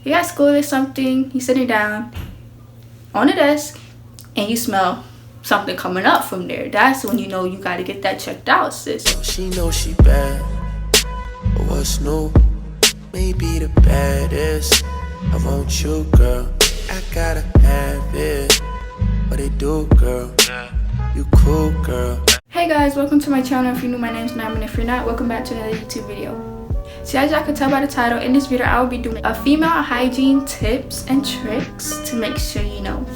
you're at school or something, you're sitting down on the desk and you smell something coming up from there. That's when you know you gotta get that checked out, sis. She knows she bad, but what's new? Maybe the baddest. I want you, girl. I gotta have it. What it do, girl? You cool, girl. Hey guys, welcome to my channel. If you're new, my name's Naam, and if you're not, welcome back to another YouTube video. So as y'all can tell by the title, in this video I will be doing a female hygiene tips and tricks to make sure you know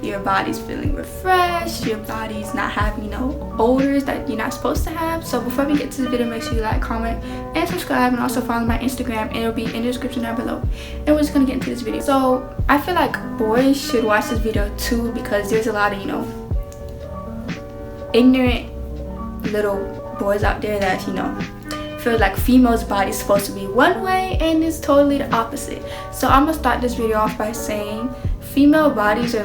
your body's feeling refreshed, your body's not having odors that you're not supposed to have. So before we get to the video, make sure you like, comment, and subscribe, and also follow my Instagram, and it'll be in the description down below. And we're just gonna get into this video. So I feel like boys should watch this video too, because there's a lot of ignorant little boys out there that feel like females' body is supposed to be one way and it's totally the opposite. So I'm gonna start this video off by saying female bodies are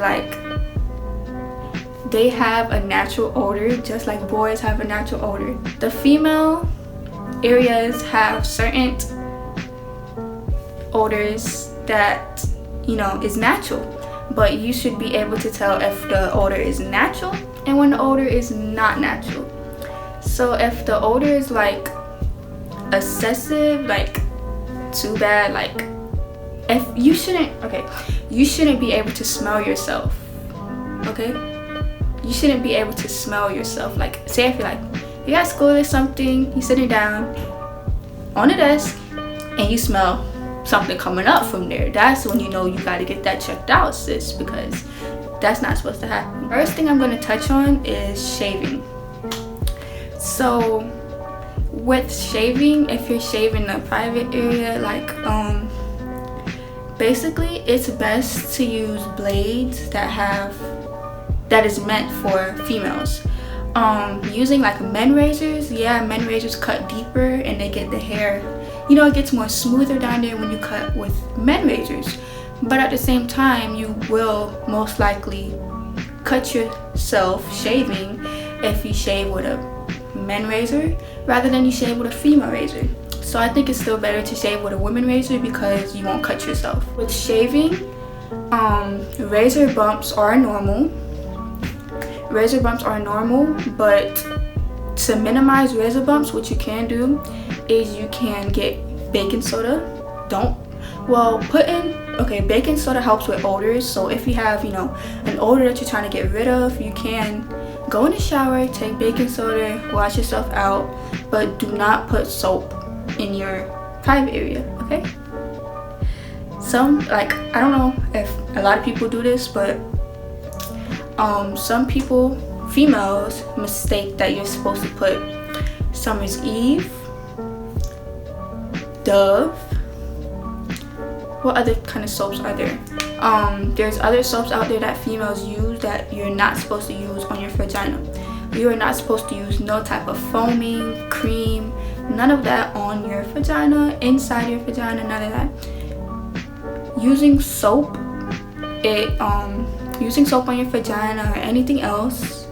they have a natural odor just like boys have a natural odor. The female areas have certain odors that is natural, but you should be able to tell if the odor is natural and when the odor is not natural. So if the odor is excessive, too bad, if you shouldn't be able to smell yourself. Okay, you shouldn't be able to smell yourself. Say if you're at school or something, you're sitting down on the desk and you smell something coming up from there. That's when you know you got to get that checked out, sis, because that's not supposed to happen. First thing I'm going to touch on is shaving. So with shaving, if you're shaving a private area, basically it's best to use blades that is meant for females. Using men razors, men razors cut deeper and they get the hair, it gets more smoother down there when you cut with men razors. But at the same time, you will most likely cut yourself shaving if you shave with a men razor rather than you shave with a female razor. So I think it's still better to shave with a women razor because you won't cut yourself. With shaving, razor bumps are normal. Razor bumps are normal, but to minimize razor bumps, what you can do is you can get baking soda. Baking soda helps with odors. So if you have an odor that you're trying to get rid of, you can go in the shower, take baking soda, wash yourself out, but do not put soap in your private area. Okay, I don't know if a lot of people do this, but some people, females, mistake that you're supposed to put Summer's Eve, Dove. What other kind of soaps are there? There's other soaps out there that females use that you're not supposed to use on your vagina. You are not supposed to use no type of foaming, cream, none of that on your vagina, inside your vagina, none of that. Using soap on your vagina or anything else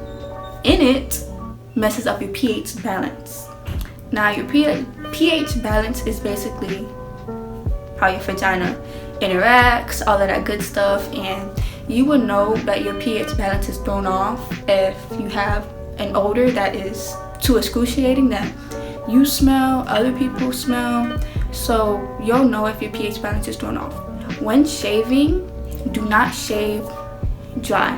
in it messes up your pH balance. Now your pH balance is basically how your vagina interacts, all of that good stuff, and you will know that your pH balance is thrown off if you have an odor that is too excruciating that you smell, other people smell. So you'll know if your pH balance is thrown off. When shaving, do not shave dry,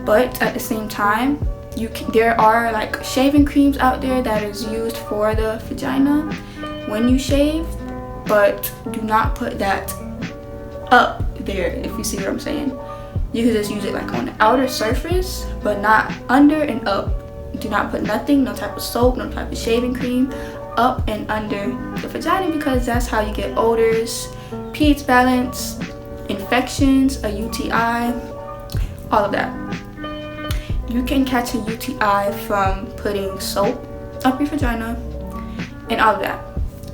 but at the same time there are shaving creams out there that is used for the vagina when you shave, but do not put that up there, if you see what I'm saying. You can just use it on the outer surface, but not under and up. Do not put nothing, no type of soap, no type of shaving cream up and under the vagina, because that's how you get odors, pH balance, infections, a UTI, all of that. You can catch a UTI from putting soap up your vagina and all of that.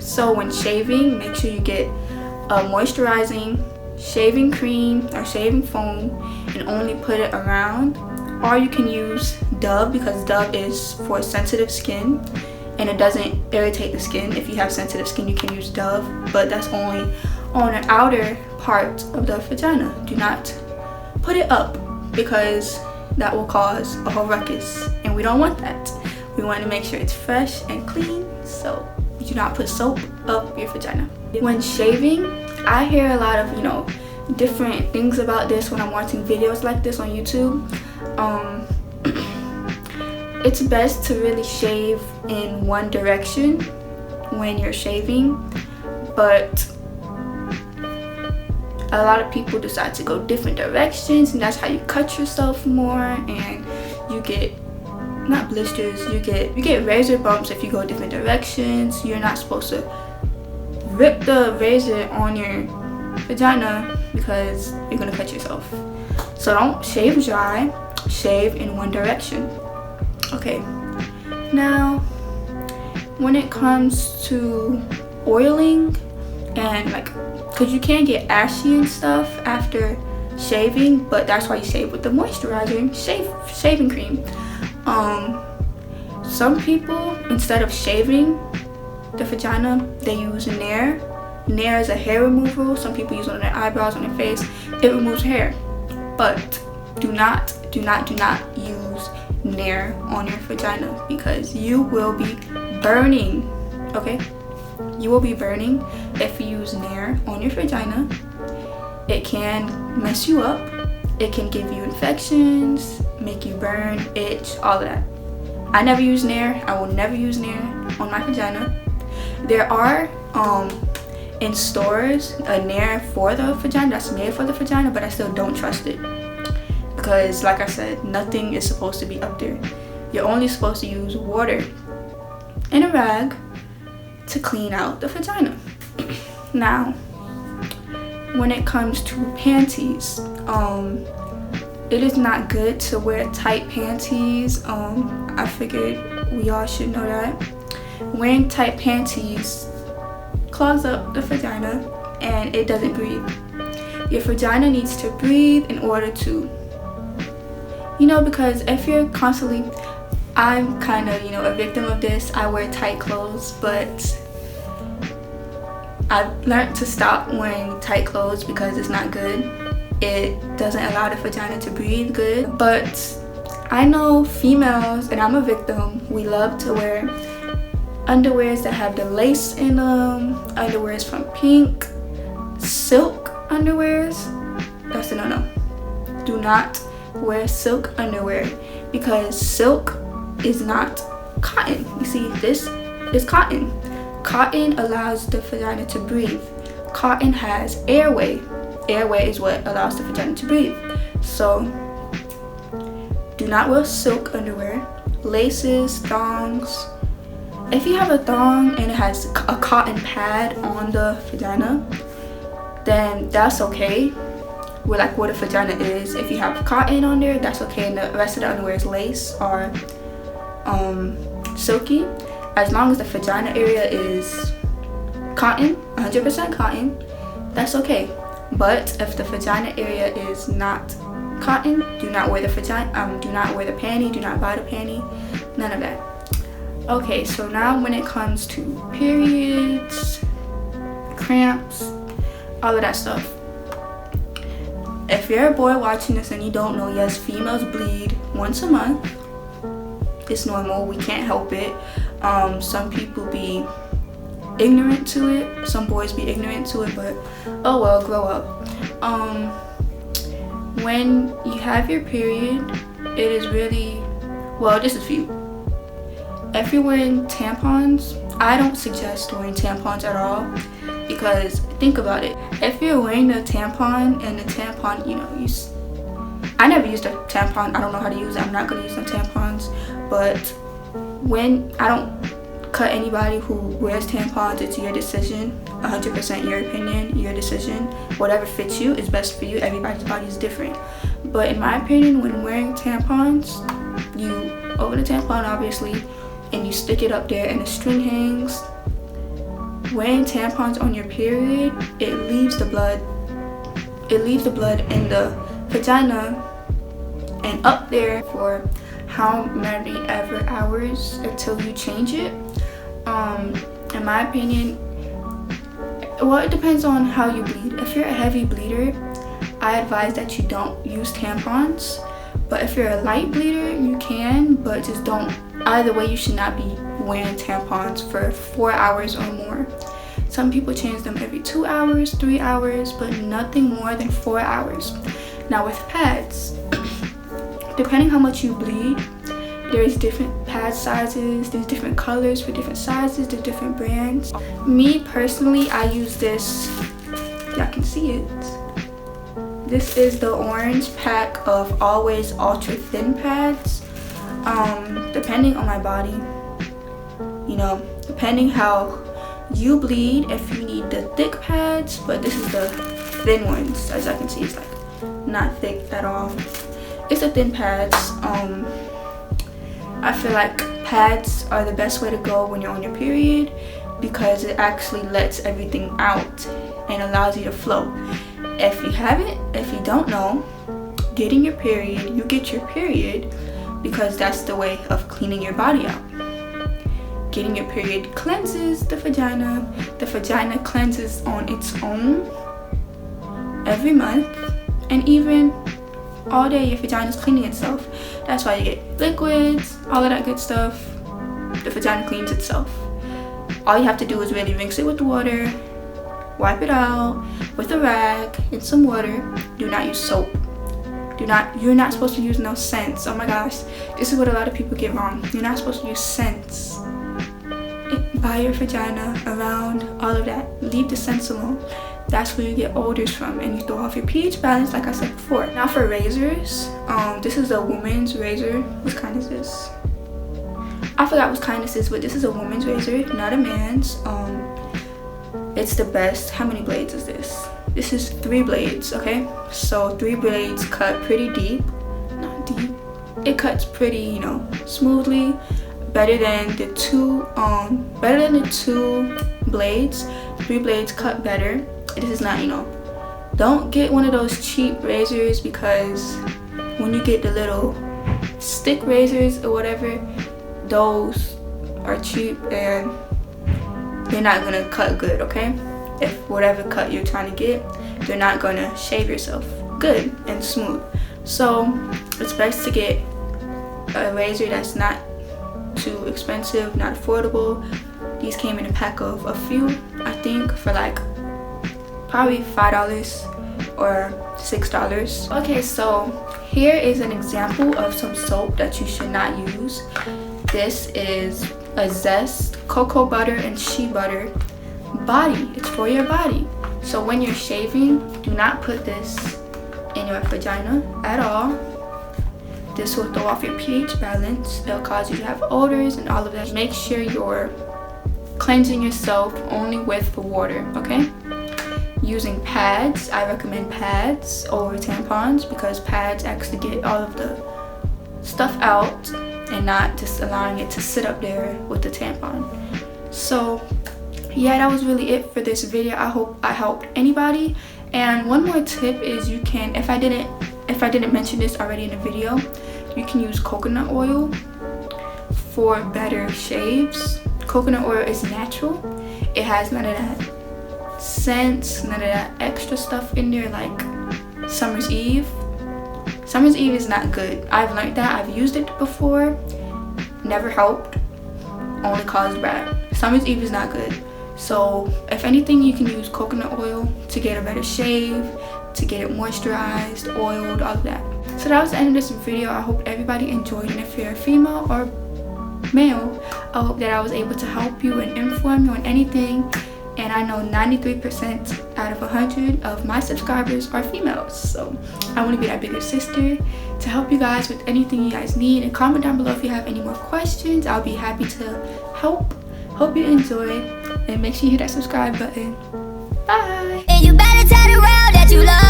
So when shaving, make sure you get a moisturizing shaving cream or shaving foam and only put it around. Or you can use Dove, because Dove is for sensitive skin and it doesn't irritate the skin. If you have sensitive skin, you can use Dove, but that's only on the outer part of the vagina. Do not put it up, because that will cause a whole ruckus, and we don't want that. We want to make sure it's fresh and clean, so do not put soap up your vagina. When shaving, I hear a lot of, you know, different things about this when I'm watching videos like this on YouTube. It's best to really shave in one direction when you're shaving, but a lot of people decide to go different directions, and that's how you cut yourself more, and you get not blisters, you get razor bumps if you go different directions. You're not supposed to rip the razor on your vagina because you're gonna cut yourself. So don't shave dry, shave in one direction. Okay, now when it comes to oiling and like, because you can get ashy and stuff after shaving, but that's why you shave with the moisturizer, shaving cream. Some people, instead of shaving the vagina, they use Nair. Nair is a hair removal. Some people use it on their eyebrows, on their face. It removes hair, but do not use Nair on your vagina, because you will be burning. Okay, you will be burning if you use Nair on your vagina. It can mess you up. It can give you infections, make you burn, itch, all of that. I never use Nair. I will never use Nair on my vagina. There are in stores a Nair for the vagina that's made for the vagina, but I still don't trust it, because like I said, nothing is supposed to be up there. You're only supposed to use water and a rag to clean out the vagina. Now, when it comes to panties, it is not good to wear tight panties. I figured we all should know that. Wearing tight panties clogs up the vagina and it doesn't breathe. Your vagina needs to breathe in order to, you know, because if you're constantly, I'm kind of, you know, a victim of this. I wear tight clothes, but I've learned to stop wearing tight clothes because it's not good. It doesn't allow the vagina to breathe good. But I know females, and I'm a victim, we love to wear underwears that have the lace in them, underwears from Pink, silk underwears. That's a no-no. Do not wear silk underwear, because silk is not cotton. You see, this is cotton. Cotton allows the vagina to breathe. Cotton has airway. Airway is what allows the vagina to breathe. So do not wear silk underwear, laces, thongs. If you have a thong and it has a cotton pad on the vagina, then that's okay. With like what a vagina is. If you have cotton on there, that's okay, and the rest of the underwear is lace or silky. As long as the vagina area is cotton, 100% cotton, that's okay. But if the vagina area is not cotton, do not wear the vagina. Do not wear the panty. Do not buy the panty. None of that. Okay, so now when it comes to periods, cramps, all of that stuff. If you're a boy watching this and you don't know, yes, females bleed once a month. It's normal. We can't help it. Some people be ignorant to it. Some boys be ignorant to it, but oh well, grow up. When you have your period, it is really, well, this is for you. If you're wearing tampons, I don't suggest wearing tampons at all, because think about it. If you're wearing a tampon and the tampon, you know, I never used a tampon. I don't know how to use it. I'm not going to use some tampons. But when I don't cut anybody who wears tampons, it's your decision. 100% your opinion, your decision. Whatever fits you is best for you. Everybody's body is different. But in my opinion, when wearing tampons, you open the tampon obviously, and you stick it up there and the string hangs. Wearing tampons on your period, it leaves the blood in the vagina and up there for how many ever hours until you change it. In my opinion, Well, it depends on how you bleed. If you're a heavy bleeder, I advise that you don't use tampons. But if you're a light bleeder, you can, but just don't. Either way, you should not be wearing tampons for 4 hours or more. Some people change them every 2 hours, 3 hours, but nothing more than 4 hours. Now with pads, depending how much you bleed, there's different pad sizes, there's different colors for different sizes, there's different brands. Me personally, I use this, y'all can see it. This is the orange pack of Always Ultra Thin pads. Depending on my body, you know, depending how you bleed, if you need the thick pads, but this is the thin ones. As I can see, it's like not thick at all. It's the thin pads. I feel like pads are the best way to go when you're on your period because it actually lets everything out and allows you to flow. If you haven't, if you don't know, getting your period, you get your period because that's the way of cleaning your body out. Getting your period cleanses the vagina. The vagina cleanses on its own every month, and even all day your vagina is cleaning itself. That's why you get liquids, all of that good stuff. The vagina cleans itself. All you have to do is really rinse it with water, wipe it out with a rag and some water. Do not use soap. You're not supposed to use no scents. Oh my gosh, this is what a lot of people get wrong. You're not supposed to use scents by your vagina, around, all of that. Leave the scents alone. That's where you get odors from, and you throw off your pH balance, like I said before. Now for razors, this is a woman's razor. What kind is this? I forgot what kind this is, but this is a woman's razor, not a man's. It's the best. How many blades is this? This is 3 blades, okay? So 3 blades cut pretty deep. Not deep. It cuts pretty, you know, smoothly. Better than the two blades. 3 blades cut better. This is not, you know, don't get one of those cheap razors, because when you get the little stick razors or whatever, those are cheap and they're not gonna cut good, okay? If whatever cut you're trying to get, they're not gonna shave yourself good and smooth. So it's best to get a razor that's not too expensive, not affordable. These came in a pack of a few, I think, for like probably $5 or $6. Okay, so here is an example of some soap that you should not use. This is a Zest cocoa butter and shea butter body. It's for your body. So when you're shaving, do not put this in your vagina at all. This will throw off your pH balance. It'll cause you to have odors and all of that. Make sure you're cleansing yourself only with the water, okay? Using pads, I recommend pads over tampons because pads actually get all of the stuff out and not just allowing it to sit up there with the tampon. So yeah, that was really it for this video. I hope I helped anybody. And one more tip is, you can, if I didn't mention this already in the video, you can use coconut oil for better shaves. Coconut oil is natural. It has none of that scents, none of that extra stuff in there like Summer's Eve. Summer's Eve is not good. I've learned that. I've used it before. Never helped. Only caused bad. Summer's Eve is not good. So if anything, you can use coconut oil to get a better shave, to get it moisturized, oiled, all of that. So that was the end of this video. I hope everybody enjoyed, and if you're a female or male, I hope that I was able to help you and inform you on anything. And I know 93% out of 100 of my subscribers are females, so I want to be that bigger sister to help you guys with anything you guys need. And comment down below if you have any more questions. I'll be happy to help. Hope you enjoyed, and make sure you hit that subscribe button. Bye. And you better tell the world that you love